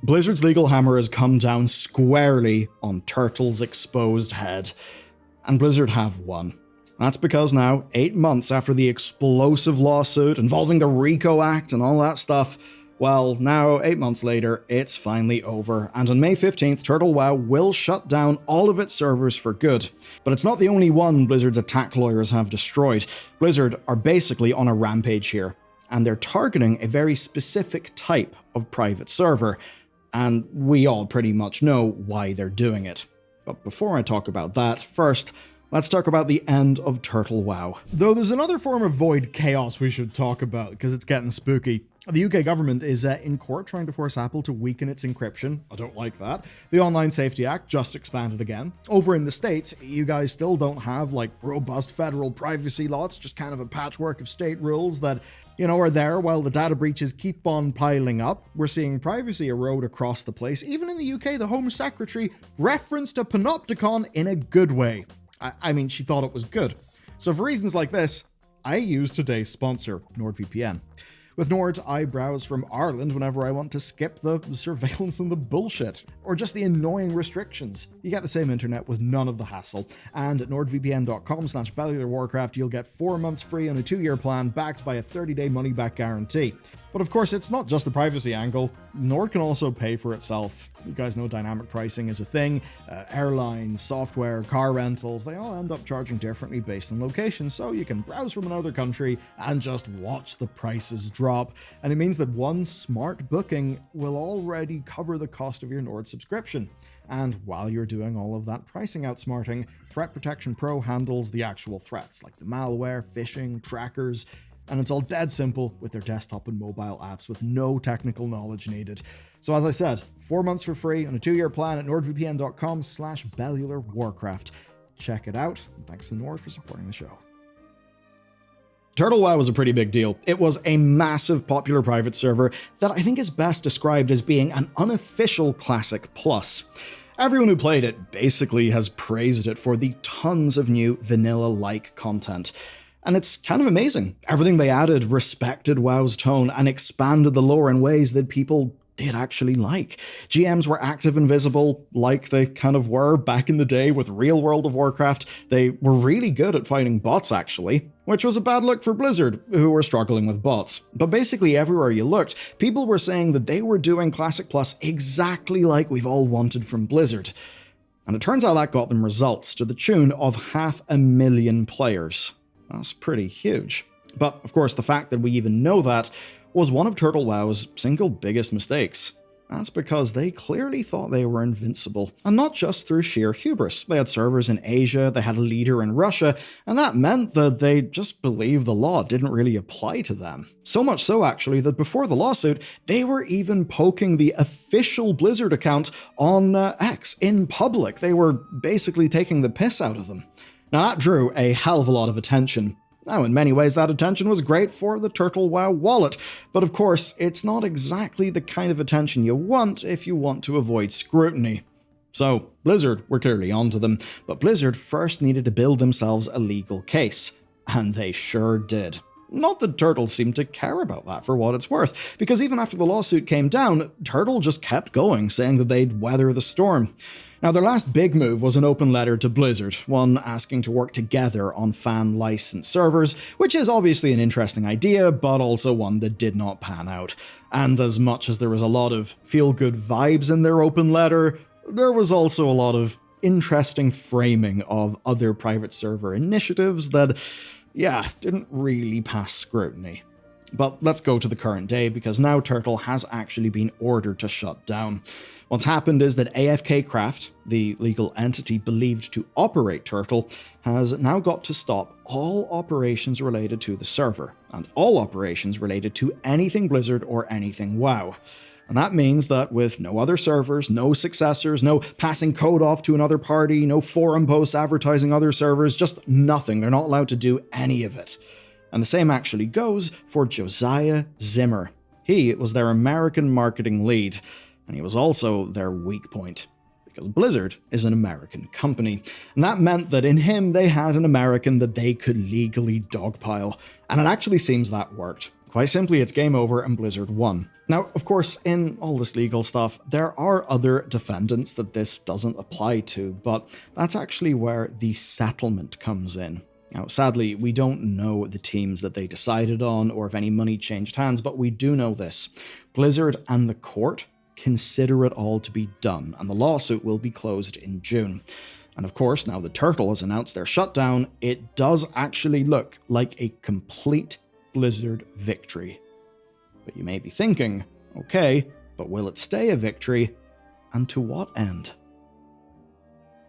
Blizzard's legal hammer has come down squarely on Turtle's exposed head, and Blizzard have won. That's because now, 8 months after the explosive lawsuit involving the RICO Act and all that stuff, well, now, 8 months later, it's finally over, and on May 15th, TurtleWoW will shut down all of its servers for good. But it's not the only one Blizzard's attack lawyers have destroyed. Blizzard are basically on a rampage here, and they're targeting a very specific type of private server, and we all pretty much know why they're doing it. But before I talk about that, first, let's talk about the end of TurtleWoW. Though there's another form of void chaos we should talk about, because it's getting spooky. The UK government is in court trying to force Apple to weaken its encryption. I don't like that. The Online Safety Act just expanded again. Over in the States, you guys still don't have, like, robust federal privacy law. It's just kind of a patchwork of state rules that, are there while the data breaches keep on piling up. We're seeing privacy erode across the place. Even in the UK, the Home Secretary referenced a panopticon in a good way. I mean, she thought it was good. So for reasons like this, I use today's sponsor, NordVPN. With Nord, I browse from Ireland whenever I want to skip the surveillance and the bullshit, or just the annoying restrictions. You get the same internet with none of the hassle, and at nordvpn.com/BellularWarcraft you'll get 4 months free on a 2-year plan backed by a 30-day money-back guarantee. But of course, it's not just the privacy angle. Nord can also pay for itself. You guys know dynamic pricing is a thing. Airlines, software, car rentals, they all end up charging differently based on location, so you can browse from another country and just watch the prices drop. And it means that one smart booking will already cover the cost of your Nord subscription. And while you're doing all of that pricing outsmarting, Threat Protection Pro handles the actual threats, like the malware, phishing, trackers, and it's all dead simple with their desktop and mobile apps with no technical knowledge needed. So as I said, 4 months for free on a 2-year plan at nordvpn.com/BellularWarcraft. Check it out, and thanks to Nord for supporting the show. TurtleWoW was a pretty big deal. It was a massive popular private server that I think is best described as being an unofficial Classic Plus. Everyone who played it basically has praised it for the tons of new vanilla-like content. And it's kind of amazing. Everything they added respected WoW's tone and expanded the lore in ways that people did actually like. GMs were active and visible, like they kind of were back in the day with real World of Warcraft. They were really good at fighting bots, actually, which was a bad look for Blizzard, who were struggling with bots. But basically everywhere you looked, people were saying that they were doing Classic Plus exactly like we've all wanted from Blizzard. And it turns out that got them results to the tune of 500,000 players. That's pretty huge. But, of course, the fact that we even know that was one of TurtleWoW's single biggest mistakes. That's because they clearly thought they were invincible, and not just through sheer hubris. They had servers in Asia, they had a leader in Russia, and that meant that they just believed the law didn't really apply to them. So much so, actually, that before the lawsuit, they were even poking the official Blizzard account on X in public. They were basically taking the piss out of them. Now, that drew a hell of a lot of attention. Now, in many ways, that attention was great for the TurtleWoW wallet, but of course, it's not exactly the kind of attention you want if you want to avoid scrutiny. So, Blizzard were clearly onto them, but Blizzard first needed to build themselves a legal case, and they sure did. Not that Turtle seemed to care about that for what it's worth, because even after the lawsuit came down, Turtle just kept going, saying that they'd weather the storm. Now, their last big move was an open letter to Blizzard, one asking to work together on fan-licensed servers, which is obviously an interesting idea, but also one that did not pan out. And as much as there was a lot of feel-good vibes in their open letter, there was also a lot of interesting framing of other private server initiatives that, didn't really pass scrutiny. But let's go to the current day, because now Turtle has actually been ordered to shut down. What's happened is that AFK Craft, the legal entity believed to operate Turtle, has now got to stop all operations related to the server, and all operations related to anything Blizzard or anything WoW. And that means that with no other servers, no successors, no passing code off to another party, no forum posts advertising other servers, just nothing. They're not allowed to do any of it. And the same actually goes for Josiah Zimmer. He was their American marketing lead, and he was also their weak point, because Blizzard is an American company, and that meant that in him they had an American that they could legally dogpile, and it actually seems that worked. Quite simply, it's game over and Blizzard won. Now, of course, in all this legal stuff, there are other defendants that this doesn't apply to, but that's actually where the settlement comes in. Now, sadly, we don't know the teams that they decided on or if any money changed hands, but we do know this. Blizzard and the court consider it all to be done, and the lawsuit will be closed in June. And of course, now that Turtle has announced their shutdown, it does actually look like a complete Blizzard victory. But you may be thinking, okay, but will it stay a victory, and to what end?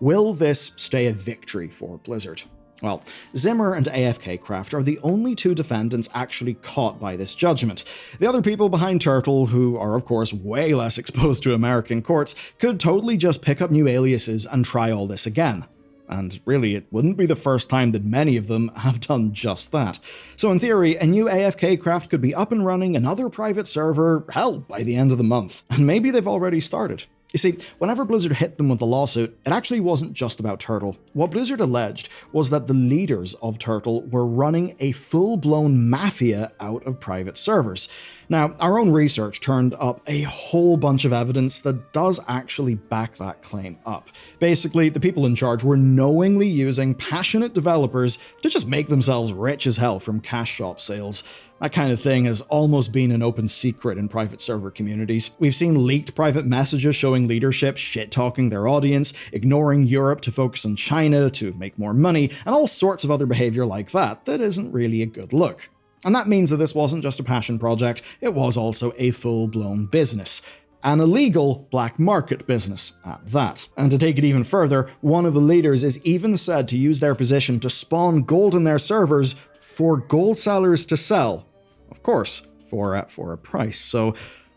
Will this stay a victory for Blizzard? Well, Zimmer and AFK Craft are the only two defendants actually caught by this judgment. The other people behind Turtle, who are of course way less exposed to American courts, could totally just pick up new aliases and try all this again. And really, it wouldn't be the first time that many of them have done just that. So in theory, a new AFK Craft could be up and running another private server, hell, by the end of the month. And maybe they've already started. You see, whenever Blizzard hit them with the lawsuit, it actually wasn't just about Turtle. What Blizzard alleged was that the leaders of Turtle were running a full-blown mafia out of private servers. Now, our own research turned up a whole bunch of evidence that does actually back that claim up. Basically, the people in charge were knowingly using passionate developers to just make themselves rich as hell from cash shop sales. That kind of thing has almost been an open secret in private server communities. We've seen leaked private messages showing leadership shit-talking their audience, ignoring Europe to focus on China to make more money, and all sorts of other behavior like that isn't really a good look. And that means that this wasn't just a passion project, it was also a full-blown business. An illegal black market business at that. And to take it even further, one of the leaders is even said to use their position to spawn gold in their servers for gold sellers to sell. Of course, for a price. So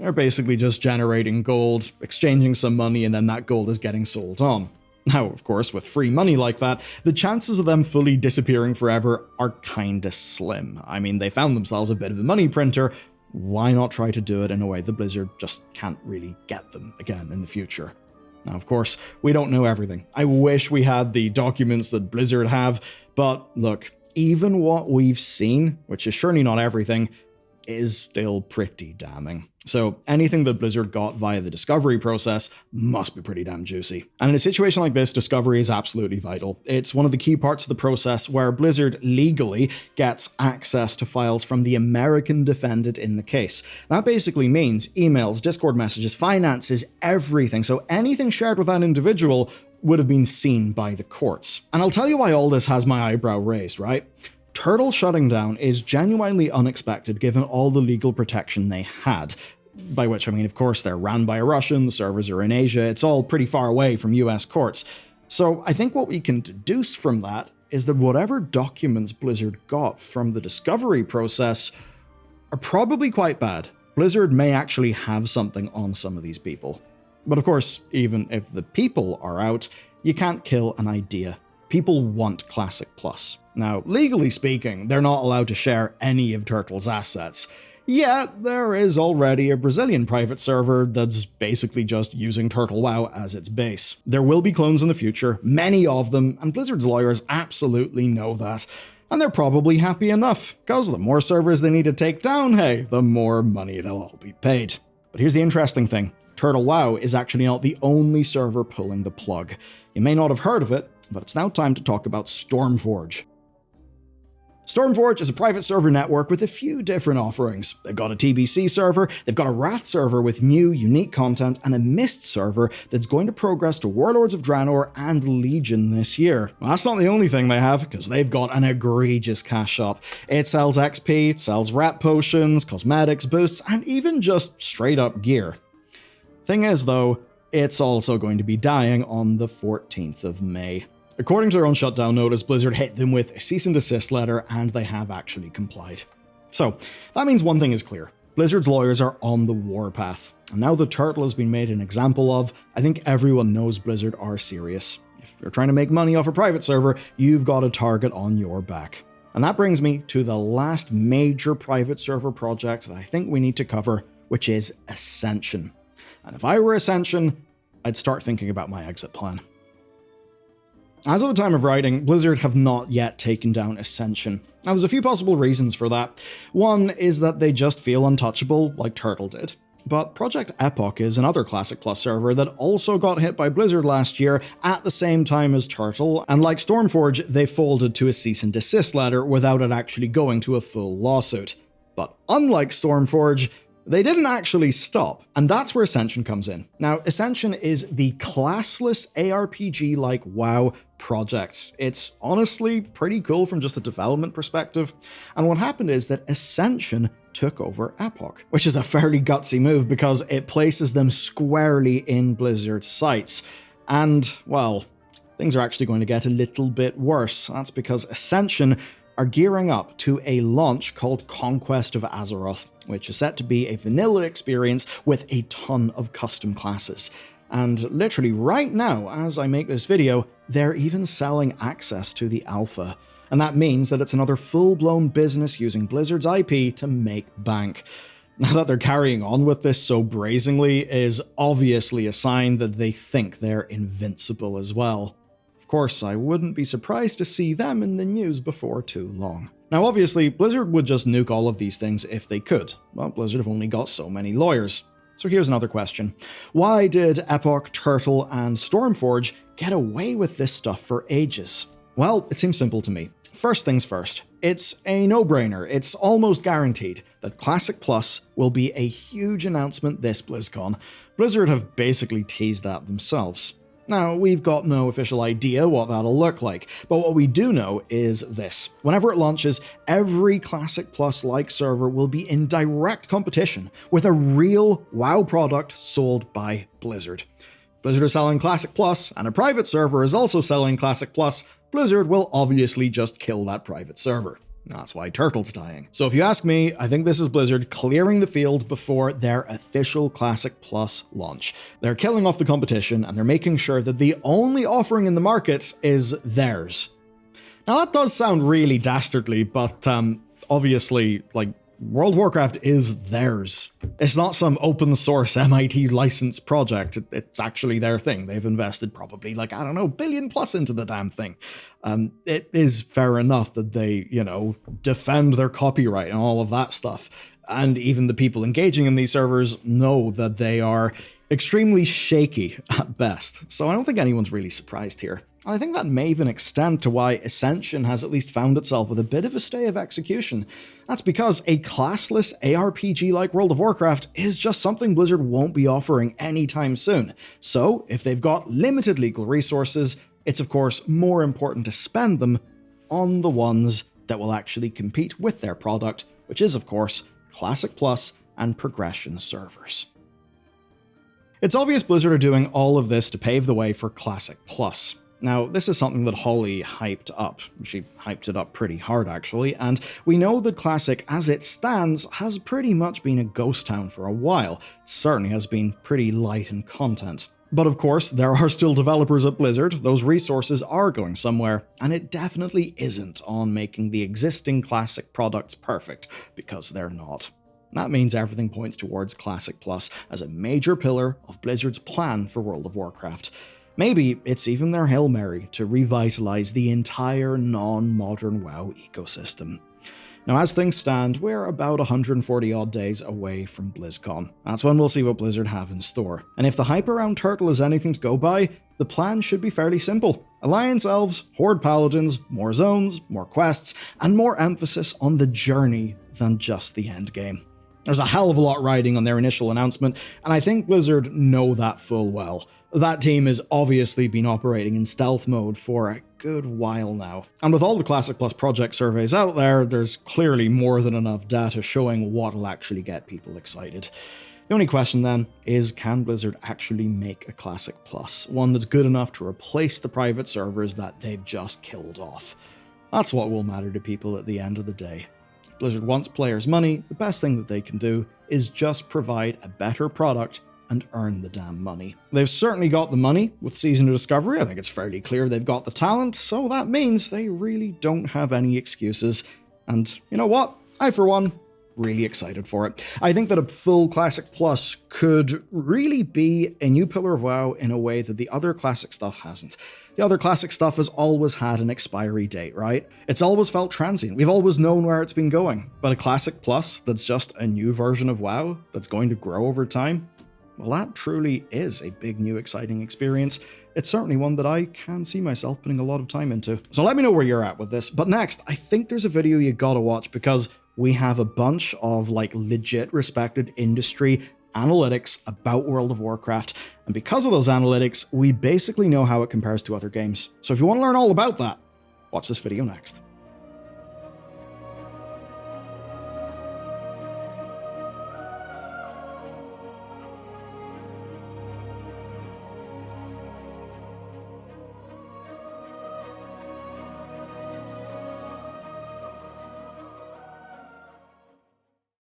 they're basically just generating gold, exchanging some money, and then that gold is getting sold on. Now, of course, with free money like that, the chances of them fully disappearing forever are kinda slim. I mean, they found themselves a bit of a money printer. Why not try to do it in a way that Blizzard just can't really get them again in the future? Now, of course, we don't know everything. I wish we had the documents that Blizzard have, but look, even what we've seen, which is surely not everything, is still pretty damning. So anything that Blizzard got via the discovery process must be pretty damn juicy. And in a situation like this, discovery is absolutely vital. It's one of the key parts of the process where Blizzard legally gets access to files from the American defendant in the case. That basically means emails, Discord messages, finances, everything. So anything shared with that individual would have been seen by the courts. And I'll tell you why all this has my eyebrow raised, right? Turtle shutting down is genuinely unexpected given all the legal protection they had. By which I mean, of course, they're ran by a Russian, the servers are in Asia, it's all pretty far away from US courts. So I think what we can deduce from that is that whatever documents Blizzard got from the discovery process are probably quite bad. Blizzard may actually have something on some of these people. But of course, even if the people are out, you can't kill an idea. People want Classic Plus. Now, legally speaking, they're not allowed to share any of Turtle's assets. Yet, there is already a Brazilian private server that's basically just using TurtleWoW as its base. There will be clones in the future, many of them, and Blizzard's lawyers absolutely know that. And they're probably happy enough, because the more servers they need to take down, hey, the more money they'll all be paid. But here's the interesting thing. TurtleWoW is actually not the only server pulling the plug. You may not have heard of it, but it's now time to talk about Stormforge. Stormforge is a private server network with a few different offerings. They've got a TBC server, they've got a Wrath server with new, unique content, and a Mist server that's going to progress to Warlords of Draenor and Legion this year. Well, that's not the only thing they have, because they've got an egregious cash shop. It sells XP, it sells rat potions, cosmetics, boosts, and even just straight up gear. Thing is, though, it's also going to be dying on the 14th of May. According to their own shutdown notice, Blizzard hit them with a cease and desist letter, and they have actually complied. So, that means one thing is clear. Blizzard's lawyers are on the warpath. And now that Turtle has been made an example of, I think everyone knows Blizzard are serious. If you're trying to make money off a private server, you've got a target on your back. And that brings me to the last major private server project that I think we need to cover, which is Ascension. And if I were Ascension, I'd start thinking about my exit plan. As of the time of writing, Blizzard have not yet taken down Ascension. Now, there's a few possible reasons for that. One is that they just feel untouchable, like Turtle did. But Project Epoch is another Classic Plus server that also got hit by Blizzard last year at the same time as Turtle, and like Stormforge, they folded to a cease and desist letter without it actually going to a full lawsuit. But unlike Stormforge, they didn't actually stop, and that's where Ascension comes in. Now, Ascension is the classless ARPG like WoW project. It's honestly pretty cool from just a development perspective, and what happened is that Ascension took over Epoch, which is a fairly gutsy move because it places them squarely in Blizzard's sights. And, well, things are actually going to get a little bit worse. That's because Ascension are gearing up to a launch called Conquest of Azeroth, which is set to be a vanilla experience with a ton of custom classes. And literally right now, as I make this video, they're even selling access to the alpha. And that means that it's another full-blown business using Blizzard's IP to make bank. Now that they're carrying on with this so brazenly is obviously a sign that they think they're invincible as well. Of course, I wouldn't be surprised to see them in the news before too long. Now obviously, Blizzard would just nuke all of these things if they could. Well, Blizzard have only got so many lawyers. So here's another question. Why did Epoch, Turtle, and Stormforge get away with this stuff for ages? Well, it seems simple to me. First things first, it's a no-brainer. It's almost guaranteed that Classic Plus will be a huge announcement this BlizzCon. Blizzard have basically teased that themselves. Now, we've got no official idea what that'll look like, but what we do know is this. Whenever it launches, every Classic Plus-like server will be in direct competition with a real WoW product sold by Blizzard. Blizzard is selling Classic Plus, and a private server is also selling Classic Plus. Blizzard will obviously just kill that private server. That's why Turtle's dying. So if you ask me, I think this is Blizzard clearing the field before their official Classic Plus launch. They're killing off the competition, and they're making sure that the only offering in the market is theirs. Now that does sound really dastardly, but obviously, like, World of Warcraft is theirs. It's not some open source MIT licensed project. It's actually their thing. They've invested probably like, I don't know, $1 billion plus into the damn thing. It is fair enough that they, defend their copyright and all of that stuff. And even the people engaging in these servers know that they are extremely shaky at best. So I don't think anyone's really surprised here. And I think that may even extend to why Ascension has at least found itself with a bit of a stay of execution. That's because a classless ARPG like World of Warcraft is just something Blizzard won't be offering anytime soon. So if they've got limited legal resources, it's of course more important to spend them on the ones that will actually compete with their product, which is of course Classic Plus and Progression servers. It's obvious Blizzard are doing all of this to pave the way for Classic Plus. Now, this is something that Holly hyped up. She hyped it up pretty hard, actually, and we know that Classic, as it stands, has pretty much been a ghost town for a while. It certainly has been pretty light in content. But of course, there are still developers at Blizzard, those resources are going somewhere, and it definitely isn't on making the existing Classic products perfect, because they're not. That means everything points towards Classic Plus as a major pillar of Blizzard's plan for World of Warcraft. Maybe it's even their Hail Mary to revitalize the entire non-modern WoW ecosystem. Now, as things stand, we're about 140 odd days away from BlizzCon. That's when we'll see what Blizzard have in store. And if the hype around Turtle is anything to go by, the plan should be fairly simple. Alliance Elves, Horde Paladins, more zones, more quests, and more emphasis on the journey than just the endgame. There's a hell of a lot riding on their initial announcement, and I think Blizzard know that full well. That team has obviously been operating in stealth mode for a good while now. And with all the Classic Plus project surveys out there, there's clearly more than enough data showing what'll actually get people excited. The only question then is, can Blizzard actually make a Classic Plus? One that's good enough to replace the private servers that they've just killed off. That's what will matter to people at the end of the day. If Blizzard wants players' money, the best thing that they can do is just provide a better product and earn the damn money. They've certainly got the money with Season of Discovery. I think it's fairly clear they've got the talent, so that means they really don't have any excuses. And you know what? I, for one, really excited for it. I think that a full Classic Plus could really be a new pillar of WoW in a way that the other Classic stuff hasn't. The other classic stuff has always had an expiry date, right? It's always felt transient. We've always known where it's been going. But a Classic Plus that's just a new version of WoW that's going to grow over time, well, that truly is a big, new, exciting experience. It's certainly one that I can see myself putting a lot of time into. So let me know where you're at with this. But next, I think there's a video you gotta watch because we have a bunch of like legit respected industry analytics about World of Warcraft. And because of those analytics, we basically know how it compares to other games. So if you want to learn all about that, watch this video next.